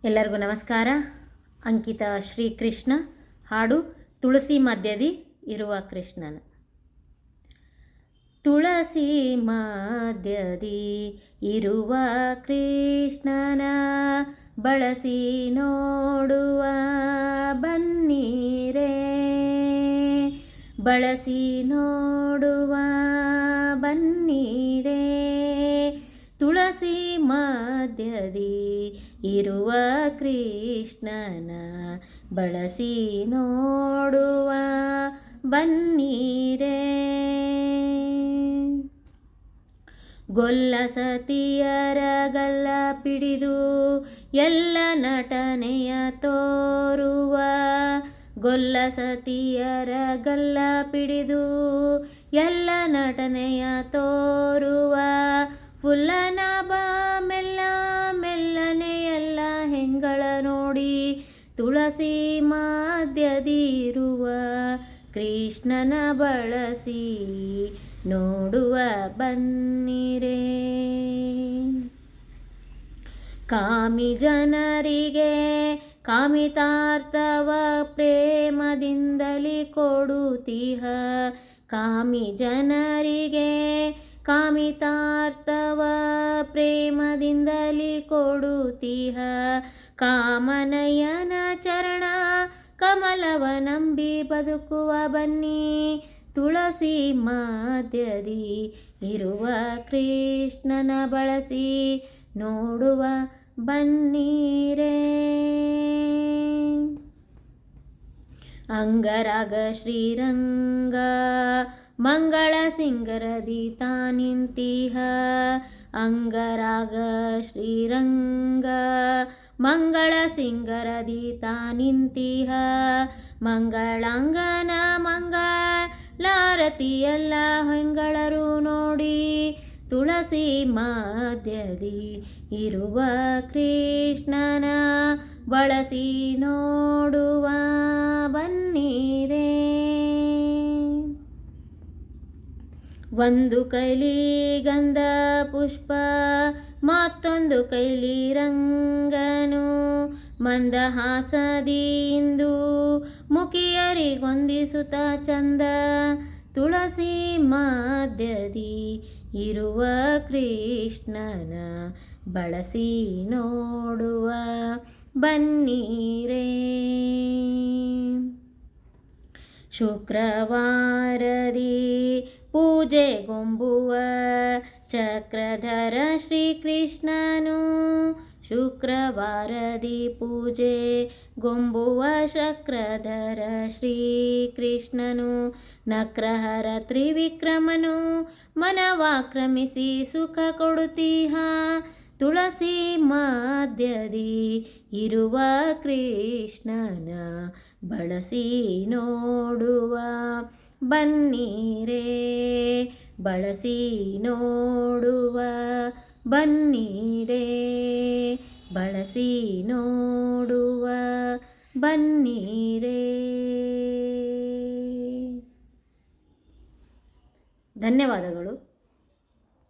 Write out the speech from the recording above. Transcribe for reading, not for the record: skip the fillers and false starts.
ಎಲ್ಲರಿಗೂ ನಮಸ್ಕಾರ. ಅಂಕಿತಾ ಶ್ರೀಕೃಷ್ಣ ಹಾಡು ತುಳಸಿ ಮಧ್ಯದಿ ಇರುವ ಕೃಷ್ಣನ. ತುಳಸಿ ಮಧ್ಯದಿ ಇರುವ ಕೃಷ್ಣನ ಬಳಸಿ ನೋಡುವ ಬನ್ನಿರೇ, ಬಳಸಿ ನೋಡುವ ಬನ್ನಿರೇ. ತುಳಸಿ ಮಧ್ಯದಿ ಇರುವ ಕೃಷ್ಣನ ಬಳಸಿ ನೋಡುವ ಬನ್ನಿರೇ. ಗೊಲ್ಲ ಸತಿಯರ ಗಲ್ಲ ಪಿಡಿದು ಎಲ್ಲ ನಟನೆಯ ತೋರುವ, ಗೊಲ್ಲ ಸತಿಯರ ಗಲ್ಲ ಪಿಡಿದು ಎಲ್ಲ ನಟನೆಯ ತೋರುವ. ಫುಲ್ಲನಾಭ ಮೆಲ್ಲ ಮೆಲ್ಲನೆ ಎಲ್ಲ ಹೆಂಗಳ ನೋಡಿ, ತುಳಸಿ ಮಧ್ಯದಿರುವ ಕೃಷ್ಣನ ಬಳಸಿ ನೋಡುವ ಬನ್ನಿರೇ. ಕಾಮಿ ಜನರಿಗೆ ಕಾಮಿತಾರ್ಥವ ಪ್ರೇಮದಿಂದಲಿ ಕೊಡುತ್ತೀಹ, ಕಾಮಿ ಜನರಿಗೆ ಕಾಮಿತಾರ್ಥವ ಪ್ರೇಮದಿಂದಲಿ ಕೊಡುತ್ತೀಹ. ಕಾಮನಯನ ಚರಣ ಕಮಲವ ನಂಬಿ ಬದುಕುವ ಬನ್ನಿ, ತುಳಸಿ ಮಧ್ಯದಿ ಇರುವ ಕೃಷ್ಣನ ಬಳಸಿ ನೋಡುವ ಬನ್ನಿರೇ. ಅಂಗರಾಗ ಶ್ರೀರಂಗ ಮಂಗಳ ಸಿಂಗರದಿ ತಾನಿಂತಿಹ, ಅಂಗರಾಗ ಶ್ರೀರಂಗ ಮಂಗಳ ಸಿಂಗರದಿ ತಾನಿಂತಿಹ. ಮಂಗಳಾಂಗನ ಮಂಗಳಾರತಿ ಎಲ್ಲ ಹೆಂಗಳರು ನೋಡಿ, ತುಳಸಿ ಮಧ್ಯದಿ ಇರುವ ಕೃಷ್ಣನ ಬಳಸಿ ನೋಡುವ ಬನ್ನಿರೇ. ಒಂದು ಕೈಲಿ ಗಂಧ ಪುಷ್ಪ ಮತ್ತೊಂದು ಕೈಲಿ ರಂಗನು, ಮಂದಹಾಸದಿಂದು ಮುಖಿಯರಿಗೊಂದಿಸುತ್ತ ಚಂದ, ತುಳಸಿ ಮಧ್ಯದಿ ಇರುವ ಕೃಷ್ಣನ ಬಳಸಿ ನೋಡುವ ಬನ್ನಿರೇ. ಶುಕ್ರವಾರದಿ ಪೂಜೆಗೊಂಬುವ ಚಕ್ರಧರ ಶ್ರೀಕೃಷ್ಣನು, ಶುಕ್ರವಾರದಿ ಪೂಜೆಗೊಂಬುವ ಚಕ್ರಧರ ಶ್ರೀಕೃಷ್ಣನು. ನಕ್ರಹರ ತ್ರಿವಿಕ್ರಮನು ಮನವಾಕ್ರಮಿಸಿ ಸುಖ ಕೊಡುತ್ತೀಹ, ತುಳಸಿ ಮಧ್ಯದಿ ಇರುವ ಕೃಷ್ಣನ ಬಳಸಿ ನೋಡುವ ಬನ್ನಿರೇ, ಬಳಸಿ ನೋಡುವ ಬನ್ನಿರೇ, ಬಳಸಿ ನೋಡುವ ಬನ್ನಿರೇ. ಧನ್ಯವಾದಗಳು.